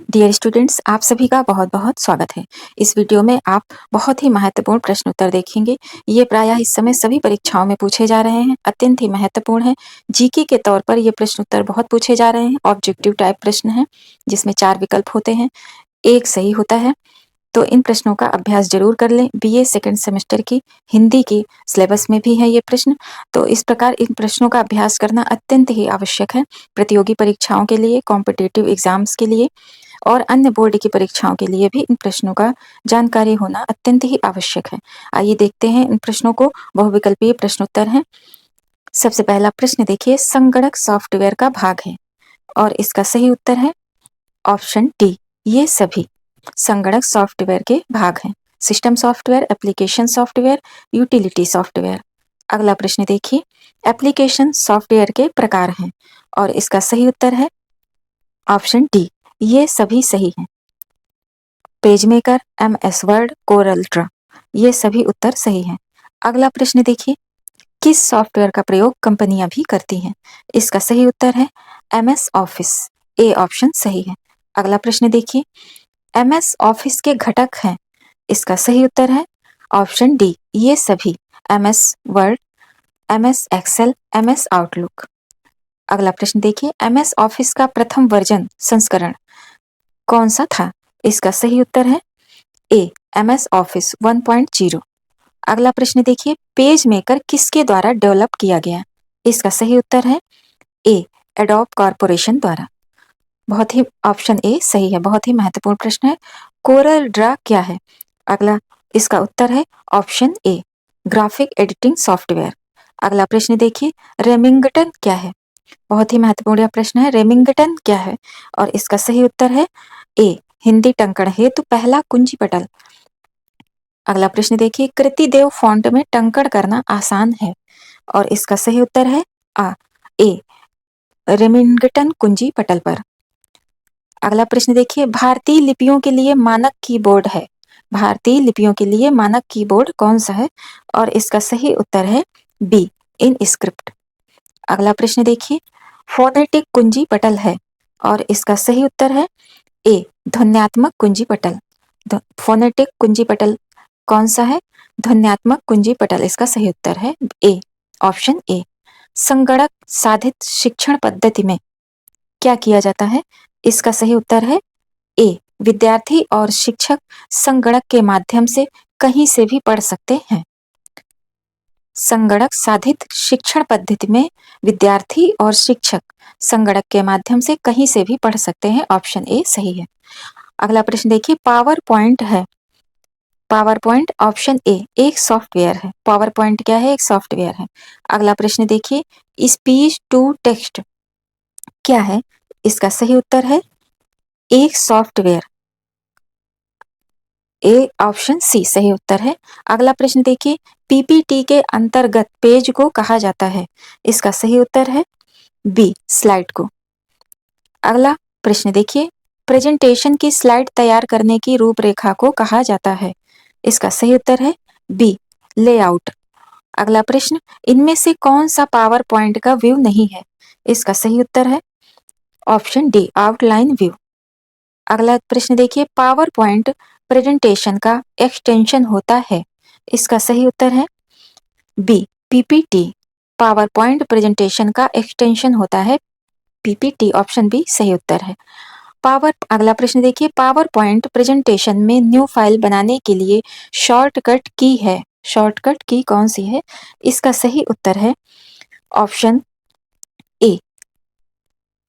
Dear students, आप सभी का बहुत-बहुत स्वागत है। इस वीडियो में आप बहुत ही महत्वपूर्ण प्रश्न उत्तर देखेंगे। ये प्रायः इस समय सभी परीक्षाओं में पूछे जा रहे हैं, अत्यंत ही महत्वपूर्ण है। जीके के तौर पर ये प्रश्न उत्तर बहुत पूछे जा रहे हैं। ऑब्जेक्टिव टाइप प्रश्न है, जिसमें 4 विकल्प होते हैं, 1 सही होता है। तो इन प्रश्नों का अभ्यास जरूर कर लें। बीए सेकंड सेमेस्टर की हिंदी की सिलेबस में भी है ये प्रश्न। तो इस प्रकार इन प्रश्नों का अभ्यास करना अत्यंत ही आवश्यक है प्रतियोगी परीक्षाओं के लिए, कॉम्पिटिटिव एग्जाम्स के लिए और अन्य बोर्ड की परीक्षाओं के लिए भी इन प्रश्नों का जानकारी होना अत्यंत ही आवश्यक है। आइए देखते हैं इन प्रश्नों को। बहुविकल्पीय प्रश्नोत्तर हैं। सबसे पहला प्रश्न देखिए, संगणक सॉफ्टवेयर का भाग है और इसका सही उत्तर है ऑप्शन डी, ये सभी संगणक सॉफ्टवेयर के भाग हैं। System software, application software, utility software. अगला प्रश्न देखिए, एप्लीकेशन सॉफ्टवेयर के प्रकार हैं और इसका सही उत्तर है ऑप्शन डी, ये सभी सही हैं। PageMaker, MS word, Corel Draw, ये सभी उत्तर सही हैं। अगला प्रश्न देखिए, किस सॉफ्टवेयर का प्रयोग कंपनियां भी करती हैं? इसका सही उत्तर है MS ऑफिस, ए ऑप्शन सही है। अगला प्रश्न देखिए, MS ऑफिस के घटक हैं, इसका सही उत्तर है ऑप्शन डी, ये सभी MS word, MS Excel, MS Outlook. अगला प्रश्न देखिए, MS ऑफिस का प्रथम वर्जन संस्करण कौन सा था? इसका सही उत्तर है ए, MS ऑफिस 1.0। अगला प्रश्न देखिए, पेज मेकर किसके द्वारा डेवलप किया गया? इसका सही उत्तर है ए, एडोब कॉरपोरेशन द्वारा। बहुत ही ऑप्शन ए सही है, बहुत ही महत्वपूर्ण प्रश्न है। कोरल ड्रा क्या है? अगला इसका उत्तर है option A, graphic editing software. अगला प्रश्न देखिए, रेमिंगटन क्या है? बहुत ही महत्वपूर्ण प्रश्न है, रेमिंगटन क्या है? और इसका सही उत्तर है ए, हिंदी टंकण हेतु पहला कुंजी पटल। अगला प्रश्न देखिए, कृतिदेव फॉन्ट में टंकण करना आसान है और इसका सही उत्तर है ए, रेमिंगटन कुंजी पटल पर। अगला प्रश्न देखिए, भारतीय लिपियों के लिए मानक कीबोर्ड है। भारतीय लिपियों के लिए मानक कीबोर्ड कौन सा है? और इसका सही उत्तर है बी, इन स्क्रिप्ट। अगला प्रश्न देखिए, फोनेटिक कुंजी पटल है और इसका सही उत्तर है ए, ध्वन्यात्मक कुंजी पटल। फोनेटिक कुंजी पटल कौन सा है? ध्वन्यात्मक कुंजी पटल, इसका सही उत्तर है ए, ऑप्शन ए। संगणक साधित शिक्षण पद्धति में क्या किया जाता है? इसका सही उत्तर है ए, विद्यार्थी और शिक्षक संगणक के माध्यम से कहीं से भी पढ़ सकते हैं। संगणक साधित शिक्षण पद्धति में विद्यार्थी और शिक्षक संगणक के माध्यम से कहीं से भी पढ़ सकते हैं, ऑप्शन ए सही है। अगला प्रश्न देखिए, पावर पॉइंट है। पावर पॉइंट ऑप्शन ए एक सॉफ्टवेयर है। पावर पॉइंट क्या है? एक सॉफ्टवेयर है। अगला प्रश्न देखिए, स्पीच टू टेक्स्ट क्या है? इसका सही उत्तर है एक सॉफ्टवेयर, ए ऑप्शन सी सही उत्तर है। अगला प्रश्न देखिए, पीपीटी के अंतर्गत पेज को कहा जाता है? इसका सही उत्तर है बी, स्लाइड को। अगला प्रश्न देखिए, प्रेजेंटेशन की स्लाइड तैयार करने की रूपरेखा को कहा जाता है? इसका सही उत्तर है बी, लेआउट। अगला प्रश्न, इनमें से कौन सा पावर पॉइंट का व्यू नहीं है? इसका सही उत्तर है ऑप्शन डी, आउटलाइन व्यू। अगला प्रश्न देखिए, पावर पॉइंट प्रेजेंटेशन का एक्सटेंशन होता है? इसका सही उत्तर है B, PPT. PowerPoint presentation का एक्सटेंशन होता है पीपीटी, ऑप्शन बी सही उत्तर है। अगला प्रश्न देखिए, पावर पॉइंट प्रेजेंटेशन में न्यू फाइल बनाने के लिए शॉर्टकट की है? शॉर्टकट की कौन सी है? इसका सही उत्तर है ऑप्शन ए,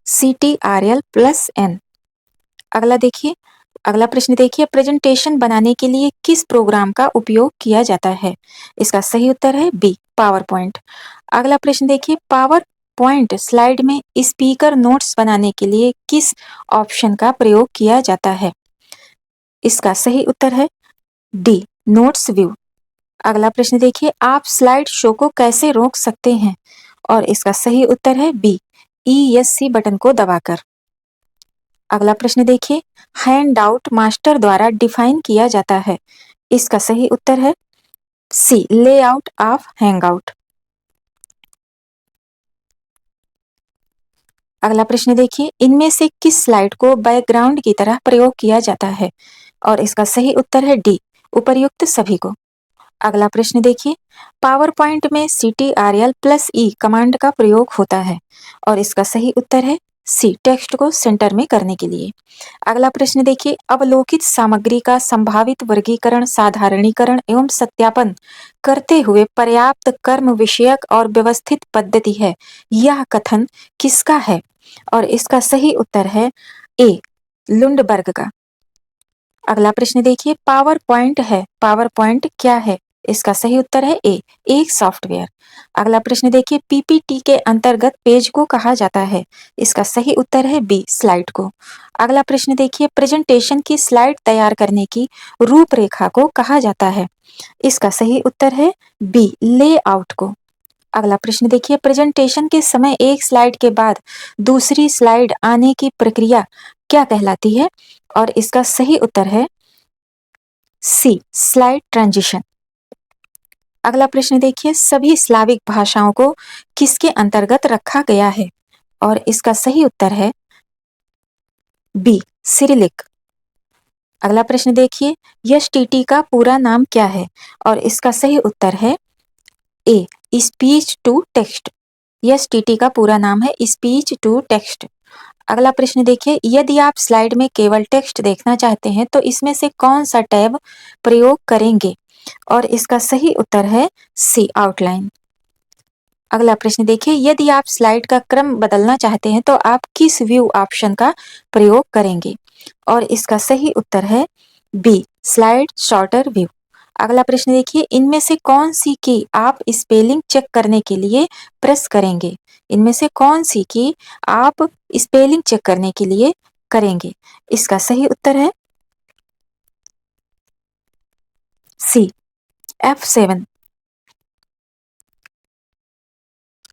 CTRL+N। अगला प्रश्न देखिए, प्रेजेंटेशन बनाने के लिए किस प्रोग्राम का उपयोग किया जाता है? इसका सही उत्तर है बी, पावर पॉइंट। अगला प्रश्न देखिए, पावर पॉइंट स्लाइड में स्पीकर नोट्स बनाने के लिए किस ऑप्शन का प्रयोग किया जाता है? इसका सही उत्तर है डी, नोट्स व्यू। अगला प्रश्न देखिए, आप स्लाइड शो को कैसे रोक सकते हैं? और इसका सही उत्तर है बी, ESC बटन को दबाकर। अगला प्रश्न देखिए, हैंडआउट मास्टर द्वारा डिफाइन किया जाता है? इसका सही उत्तर है सी, लेआउट ऑफ हैंगआउट। अगला प्रश्न देखिए, इनमें से किस स्लाइड को बैकग्राउंड की तरह प्रयोग किया जाता है? और इसका सही उत्तर है डी, उपर्युक्त सभी को। अगला प्रश्न देखिए, पावर पॉइंट में CTRL+E कमांड का प्रयोग होता है और इसका सही उत्तर है सी, टेक्स्ट को सेंटर में करने के लिए। अगला प्रश्न देखिए, अवलोकित सामग्री का संभावित वर्गीकरण, साधारणीकरण एवं सत्यापन करते हुए पर्याप्त कर्म विषयक और व्यवस्थित पद्धति है। यह कथन किसका है? और इसका सही उत्तर है ए, लुंडबर्ग का। अगला प्रश्न देखिए, पावर पॉइंट है, पावर पॉइंट क्या है? इसका सही उत्तर है ए, एक सॉफ्टवेयर। अगला प्रश्न देखिए, पीपीटी के अंतर्गत पेज को कहा जाता है? इसका सही उत्तर है बी, स्लाइड को। अगला प्रश्न देखिए, प्रेजेंटेशन की स्लाइड तैयार करने की रूपरेखा को कहा जाता है? इसका सही उत्तर है बी, लेआउट को। अगला प्रश्न देखिए, प्रेजेंटेशन के समय एक स्लाइड के बाद दूसरी स्लाइड आने की प्रक्रिया क्या कहलाती है? और इसका सही उत्तर है सी, स्लाइड ट्रांजिशन। अगला प्रश्न देखिए, सभी स्लाविक भाषाओं को किसके अंतर्गत रखा गया है? और इसका सही उत्तर है बी, सिरिलिक। अगला प्रश्न देखिए, एसटीटी का पूरा नाम क्या है? और इसका सही उत्तर है ए, स्पीच टू टेक्स्ट। एसटीटी का पूरा नाम है स्पीच टू टेक्स्ट। अगला प्रश्न देखिए, यदि आप स्लाइड में केवल टेक्स्ट देखना चाहते हैं तो इसमें से कौन सा टैब प्रयोग करेंगे? और इसका सही उत्तर है सी, आउटलाइन। अगला प्रश्न देखिए, यदि आप स्लाइड का क्रम बदलना चाहते हैं तो आप किस व्यू ऑप्शन का प्रयोग करेंगे? और इसका सही उत्तर है बी, स्लाइड शॉर्टर व्यू। अगला प्रश्न देखिए, इनमें से कौन सी की आप स्पेलिंग चेक करने के लिए प्रेस करेंगे? इनमें से कौन सी की आप स्पेलिंग चेक करने के लिए करेंगे? इसका सही उत्तर है सी, F7।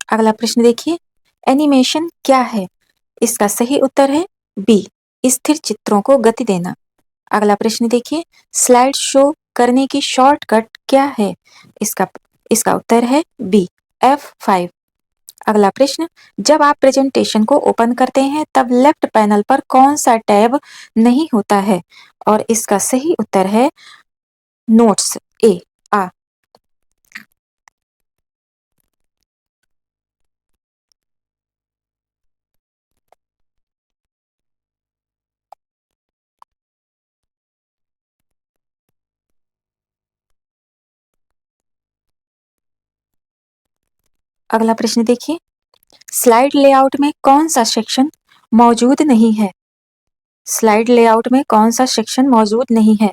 अगला प्रश्न देखिए, एनिमेशन क्या है? इसका सही उत्तर है बी, स्थिर चित्रों को गति देना। अगला प्रश्न देखिए, स्लाइड शो करने की शॉर्टकट क्या है? इसका इसका उत्तर है बी, F5। अगला प्रश्न, जब आप प्रेजेंटेशन को ओपन करते हैं तब लेफ्ट पैनल पर कौन सा टैब नहीं होता है? और इसका सही उत्तर है नोट्स, ए, आ। अगला प्रश्न देखिए, स्लाइड लेआउट में कौन सा सेक्शन मौजूद नहीं है? स्लाइड लेआउट में कौन सा सेक्शन मौजूद नहीं है?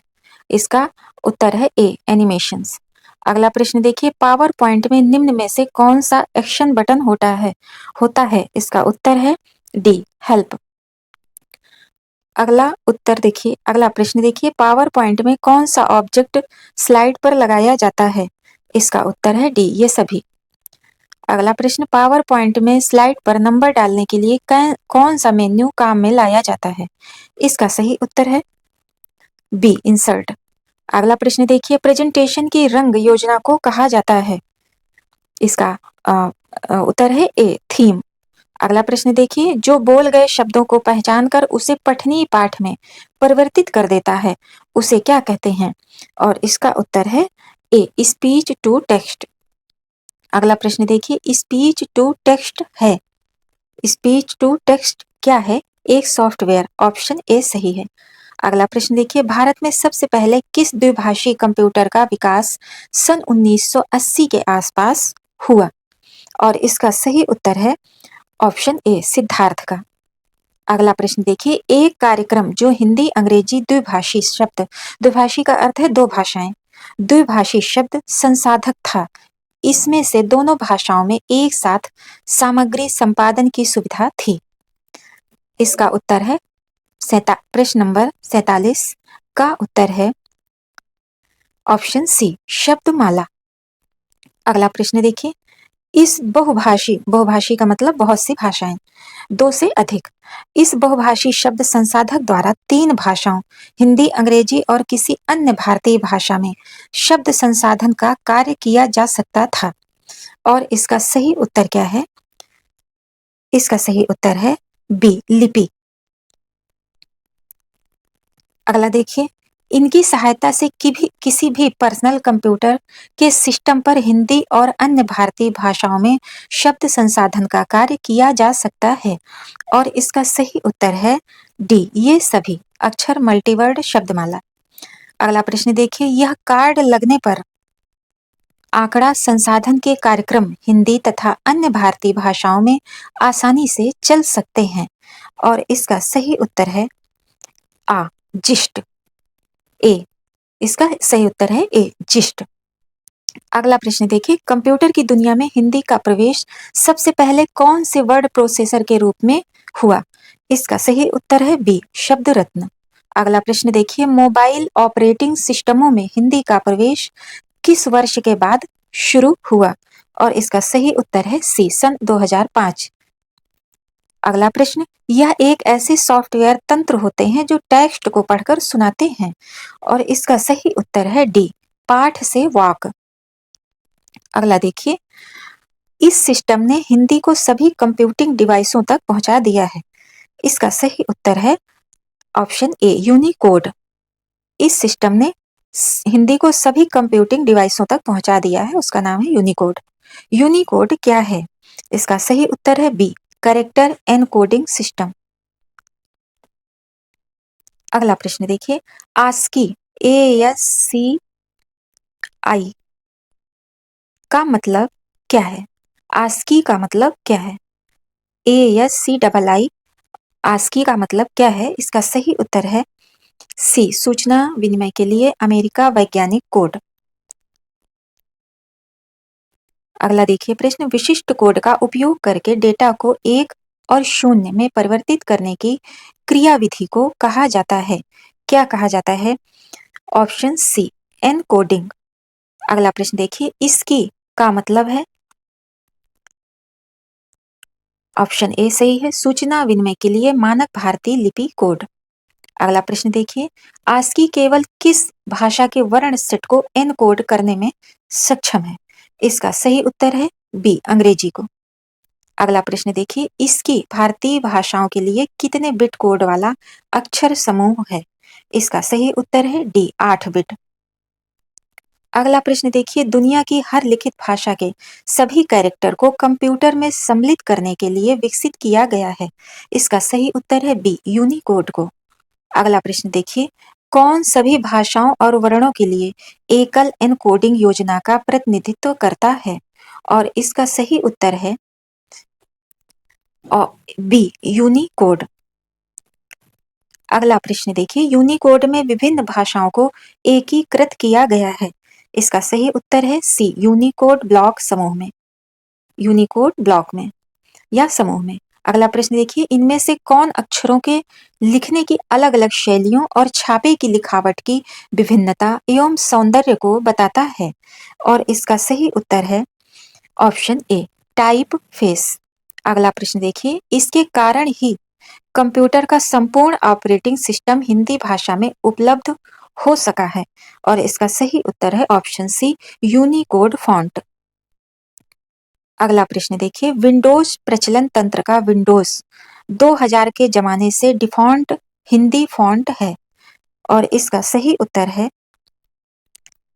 इसका उत्तर है ए, एनिमेशंस। अगला प्रश्न देखिए, पावर पॉइंट में निम्न में से कौन सा एक्शन बटन होता है? इसका उत्तर है डी, हेल्प। अगला प्रश्न देखिए, पावर पॉइंट में कौन सा ऑब्जेक्ट स्लाइड पर लगाया जाता है? इसका उत्तर है डी, ये सभी। अगला प्रश्न, पावर पॉइंट में स्लाइड पर नंबर डालने के लिए कौन सा मेन्यू काम में लाया जाता है? इसका सही उत्तर है बी, इंसर्ट। अगला प्रश्न देखिए, प्रेजेंटेशन की रंग योजना को कहा जाता है? इसका उत्तर है ए, थीम। अगला प्रश्न देखिए, जो बोल गए शब्दों को पहचान कर उसे पठनीय पाठ में परिवर्तित कर देता है उसे क्या कहते हैं? और इसका उत्तर है ए, स्पीच टू टेक्स्ट। अगला प्रश्न देखिए, स्पीच टू टेक्स्ट है, स्पीच टू टेक्स्ट क्या है? एक सॉफ्टवेयर, ऑप्शन ए सही है। अगला प्रश्न देखिए, भारत में सबसे पहले किस द्विभाषी कंप्यूटर का विकास सन 1980 के आसपास हुआ? और इसका सही उत्तर है ऑप्शन ए, सिद्धार्थ का। अगला प्रश्न देखिए, एक कार्यक्रम जो हिंदी अंग्रेजी द्विभाषी शब्द, द्विभाषी का अर्थ है दो भाषाएं, द्विभाषी शब्द संसाधक था, इसमें से दोनों भाषाओं में एक साथ सामग्री संपादन की सुविधा थी। इसका उत्तर है प्रश्न नंबर 47 का उत्तर है ऑप्शन सी, शब्दमाला। अगला प्रश्न देखिए, इस बहुभाषी का मतलब बहुत सी भाषाएं, दो से अधिक, इस बहुभाषी शब्द संसाधक द्वारा तीन भाषाओं हिंदी, अंग्रेजी और किसी अन्य भारतीय भाषा में शब्द संसाधन का कार्य किया जा सकता था। और इसका सही उत्तर क्या है? इसका सही उत्तर है बी लिपि। अगला देखिए, इनकी सहायता से किसी भी पर्सनल कंप्यूटर के सिस्टम पर हिंदी और अन्य भारतीय भाषाओं में शब्द संसाधन का कार्य किया जा सकता है। और इसका सही उत्तर है डी, ये सभी अक्षर मल्टीवर्ड शब्दमाला। अगला प्रश्न देखिए, यह कार्ड लगने पर आंकड़ा संसाधन के कार्यक्रम हिंदी तथा अन्य भारतीय भाषाओं में आसानी से चल सकते हैं। और इसका सही उत्तर है आ, जिस्ट। ए, इसका सही उत्तर है ए, जिस्ट। अगला प्रश्न देखिए, कंप्यूटर की दुनिया में हिंदी का प्रवेश सबसे पहले कौन से वर्ड प्रोसेसर के रूप में हुआ? इसका सही उत्तर है बी, शब्द रत्न। अगला प्रश्न देखिए, मोबाइल ऑपरेटिंग सिस्टमों में हिंदी का प्रवेश किस वर्ष के बाद शुरू हुआ? और इसका सही उत्तर है सी, सन 2005। अगला प्रश्न, यह एक ऐसे सॉफ्टवेयर तंत्र होते हैं जो टेक्स्ट को पढ़कर सुनाते हैं। और इसका सही उत्तर है डी, पाठ से वाक। अगला देखिए, इस सिस्टम ने हिंदी को सभी कंप्यूटिंग डिवाइसों तक पहुंचा दिया है। इसका सही उत्तर है ऑप्शन ए, यूनिकोड। इस सिस्टम ने हिंदी को सभी कंप्यूटिंग डिवाइसों तक पहुंचा दिया है, उसका नाम है यूनिकोड। यूनिकोड क्या है? इसका सही उत्तर है बी, कैरेक्टर एनकोडिंग सिस्टम। अगला प्रश्न देखिए, आस्की, ASCII का मतलब क्या है? आस्की का मतलब क्या है? ASCII, आस्की का मतलब क्या है? इसका सही उत्तर है सी, सूचना विनिमय के लिए अमेरिका वैज्ञानिक कोड। अगला देखिए प्रश्न, विशिष्ट कोड का उपयोग करके डेटा को 1 और 0 में परिवर्तित करने की क्रियाविधि को कहा जाता है? क्या कहा जाता है? Option C, encoding. अगला प्रश्न देखिए, इसकी का मतलब है? ऑप्शन ए सही है, सूचना विनिमय के लिए मानक भारतीय लिपि कोड। अगला प्रश्न देखिए, आस्की केवल किस भाषा के वर्ण सेट को एनकोड करने में सक्षम है? इसका सही उत्तर है बी, अंग्रेजी को। अगला प्रश्न देखिए, इसकी भारतीय भाषाओं के लिए कितने बिट कोड वाला अक्षर समूह है? इसका सही उत्तर है डी, 8 बिट। अगला प्रश्न देखिए, दुनिया की हर लिखित भाषा के सभी कैरेक्टर को कंप्यूटर में सम्मिलित करने के लिए विकसित किया गया है। इसका सही उत्तर है बी, यूनिकोड को। अगला प्रश्न देखिए, कौन सभी भाषाओं और वर्णों के लिए एकल एनकोडिंग योजना का प्रतिनिधित्व करता है? और इसका सही उत्तर है बी, यूनिकोड। अगला प्रश्न देखिए, यूनिकोड में विभिन्न भाषाओं को एकीकृत किया गया है। इसका सही उत्तर है सी, यूनिकोड ब्लॉक समूह में, यूनिकोड ब्लॉक में या समूह में। अगला प्रश्न देखिए, इनमें से कौन अक्षरों के लिखने की अलग अलग शैलियों और छापे की लिखावट की विभिन्नता एवं सौंदर्य को बताता है? और इसका सही उत्तर है ऑप्शन ए, टाइप फेस। अगला प्रश्न देखिए, इसके कारण ही कंप्यूटर का संपूर्ण ऑपरेटिंग सिस्टम हिंदी भाषा में उपलब्ध हो सका है। और इसका सही उत्तर है ऑप्शन सी, यूनिकोड फॉन्ट। अगला प्रश्न देखिए, विंडोज प्रचलन तंत्र का विंडोज 2000 के जमाने से डिफॉल्ट हिंदी फॉन्ट है। और इसका सही उत्तर है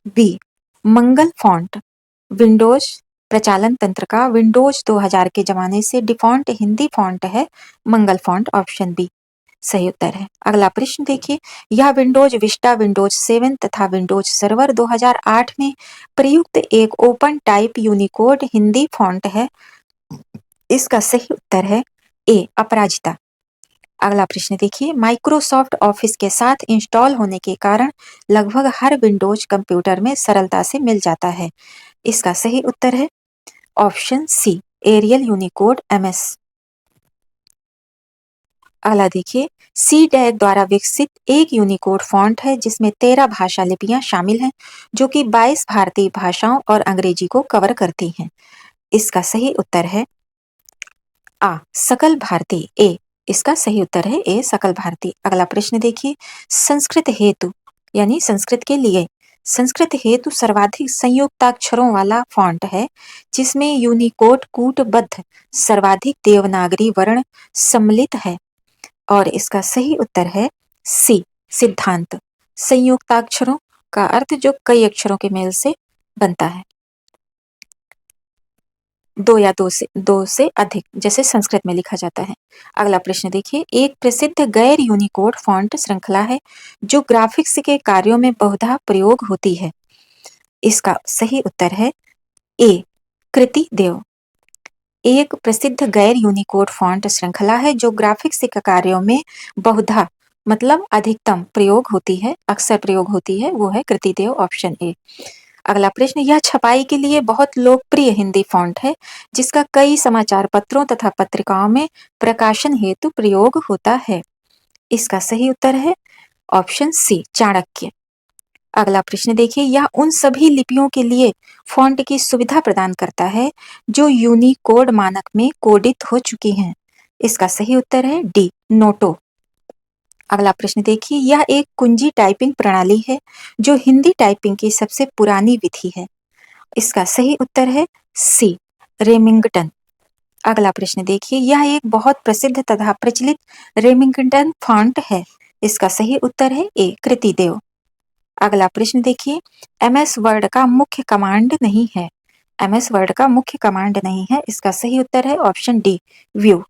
बी, मंगल फॉन्ट। विंडोज प्रचालन तंत्र का विंडोज 2000 के जमाने से डिफॉल्ट हिंदी फॉन्ट है मंगल फॉन्ट, ऑप्शन बी सही उत्तर है। अगला प्रश्न देखिए, यह विंडोज विस्टा, विंडोज 7 तथा विंडोज सर्वर 2008 में प्रयुक्त एक open type Unicode Hindi font है। इसका सही उत्तर है ए, अपराजिता। अगला प्रश्न देखिए, माइक्रोसॉफ्ट ऑफिस के साथ इंस्टॉल होने के कारण लगभग हर विंडोज कंप्यूटर में सरलता से मिल जाता है। इसका सही उत्तर है option C, Arial Unicode MS। अगला देखिए, सी डैग द्वारा विकसित एक यूनिकोड फॉन्ट है जिसमें 13 भाषा लिपियां शामिल हैं, जो कि 22 भारतीय भाषाओं और अंग्रेजी को कवर करती हैं। इसका सही उत्तर है आ, सकल भारतीय। ए, इसका सही उत्तर है ए, सकल भारतीय। अगला प्रश्न देखिए, संस्कृत हेतु यानी संस्कृत के लिए संस्कृत हेतु सर्वाधिक संयुक्ताक्षरों वाला फॉन्ट है, जिसमें यूनिकोड कूटबद्ध सर्वाधिक देवनागरी वर्ण सम्मिलित है। और इसका सही उत्तर है सी, सिद्धांत। संयुक्ताक्षरों का अर्थ जो कई अक्षरों के मेल से बनता है, दो या दो से अधिक, जैसे संस्कृत में लिखा जाता है। अगला प्रश्न देखिए, एक प्रसिद्ध गैर यूनिकोड फॉन्ट श्रृंखला है जो ग्राफिक्स के कार्यों में बहुधा प्रयोग होती है। इसका सही उत्तर है ए, कृति देव। एक प्रसिद्ध गैर यूनिकोड फॉन्ट श्रृंखला है जो ग्राफिक्स के कार्यों में बहुधा मतलब अधिकतम प्रयोग होती है, अक्सर प्रयोग होती है, वो है कृति देव, ऑप्शन ए। अगला प्रश्न, यह छपाई के लिए बहुत लोकप्रिय हिंदी फॉन्ट है जिसका कई समाचार पत्रों तथा पत्रिकाओं में प्रकाशन हेतु प्रयोग होता है। इसका सही उत्तर है ऑप्शन सी, चाणक्य। अगला प्रश्न देखिए, यह उन सभी लिपियों के लिए फॉन्ट की सुविधा प्रदान करता है जो यूनिकोड मानक में कोडित हो चुकी हैं। इसका सही उत्तर है डी, नोटो। अगला प्रश्न देखिए, यह एक कुंजी टाइपिंग प्रणाली है जो हिंदी टाइपिंग की सबसे पुरानी विधि है। इसका सही उत्तर है सी, रेमिंगटन। अगला प्रश्न देखिए, यह एक बहुत प्रसिद्ध तथा प्रचलित रेमिंगटन फॉन्ट है। इसका सही उत्तर है ए, कृति देव। अगला प्रश्न देखिए, एमएस वर्ड का मुख्य कमांड नहीं है। एमएस वर्ड का मुख्य कमांड नहीं है, इसका सही उत्तर है ऑप्शन डी, व्यू।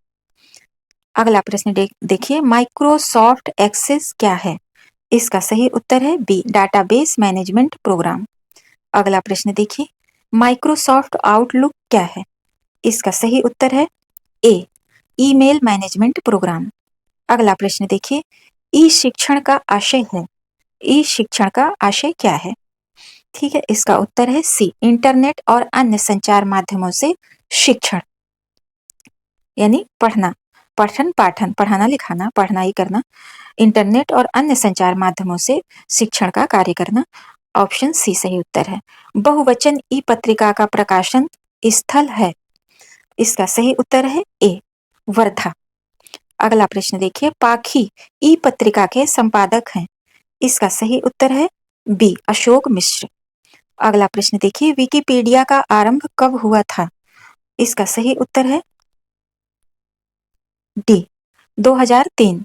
अगला प्रश्न देखिए, माइक्रोसॉफ्ट एक्सेस क्या है। इसका सही उत्तर है बी, डाटाबेस मैनेजमेंट प्रोग्राम। अगला प्रश्न देखिए, माइक्रोसॉफ्ट आउटलुक क्या है। इसका सही उत्तर है ए, ईमेल मैनेजमेंट प्रोग्राम। अगला प्रश्न देखिए, ई शिक्षण का आशय है। ई शिक्षण का आशय क्या है। ठीक है, इसका उत्तर है सी, इंटरनेट और अन्य संचार माध्यमों से शिक्षण, यानी पढ़ना, पठन पाठन, पढ़ाना लिखाना, पढ़ना ही करना, इंटरनेट और अन्य संचार माध्यमों से शिक्षण का कार्य करना। ऑप्शन सी सही उत्तर है। बहुवचन ई पत्रिका का प्रकाशन स्थल है। इसका सही उत्तर है ए, वर्धा। अगला प्रश्न देखिए, पाखी ई पत्रिका के संपादक हैं। इसका सही उत्तर है बी, अशोक मिश्र। अगला प्रश्न देखिए, विकिपीडिया का आरंभ कब हुआ था। इसका सही उत्तर है डी, 2003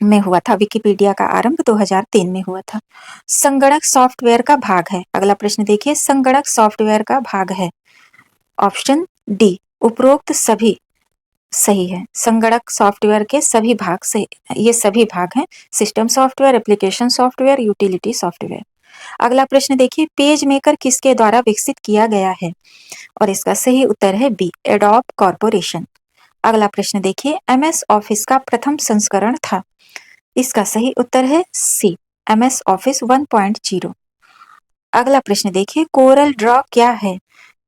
में हुआ था। विकिपीडिया का आरंभ 2003 में हुआ था। संगणक सॉफ्टवेयर का भाग है। अगला प्रश्न देखिए, संगणक सॉफ्टवेयर का भाग है। ऑप्शन डी, उपरोक्त सभी सही है। संगणक सॉफ्टवेयर के सभी भाग से, ये सभी भाग हैं, system software, application software, utility software. अगला प्रश्न देखिए, पेज मेकर किसके द्वारा विकसित किया गया है। और इसका सही उत्तर है बी, एडोब कॉर्पोरेशन। अगला प्रश्न देखिए, एमएस ऑफिस का प्रथम संस्करण था। इसका सही उत्तर है सी, एमएस ऑफिस 1.0। अगला प्रश्न देखिए, कोरल ड्रॉ क्या है।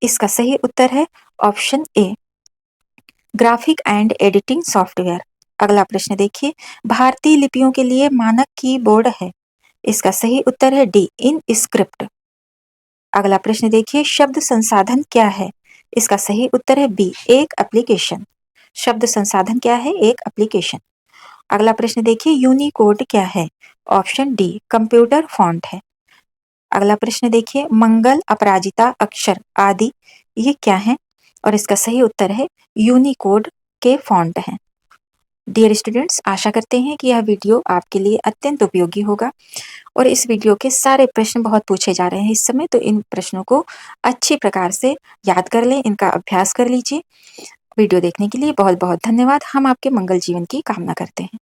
इसका सही उत्तर है option A, graphic and editing software. अगला प्रश्न देखिए, भारतीय लिपियों के लिए मानक कीबोर्ड है। इसका सही उत्तर है डी, इन स्क्रिप्ट। अगला प्रश्न देखिए, शब्द संसाधन क्या है। इसका सही उत्तर है बी, एक एप्लीकेशन। शब्द संसाधन क्या है, एक एप्लीकेशन। अगला प्रश्न देखिए, यूनिकोड क्या है। ऑप्शन डी, कंप्यूटर फॉन्ट है। अगला प्रश्न देखिए, मंगल, अपराजिता, अक्षर आदि ये क्या है। और इसका सही उत्तर है यूनिकोड के फॉन्ट हैं। डियर स्टूडेंट्स, आशा करते हैं कि यह वीडियो आपके लिए अत्यंत उपयोगी होगा। और इस वीडियो के सारे प्रश्न बहुत पूछे जा रहे हैं इस समय, तो इन प्रश्नों को अच्छी प्रकार से याद कर लें, इनका अभ्यास कर लीजिए। वीडियो देखने के लिए बहुत बहुत धन्यवाद। हम आपके मंगल जीवन की कामना करते हैं।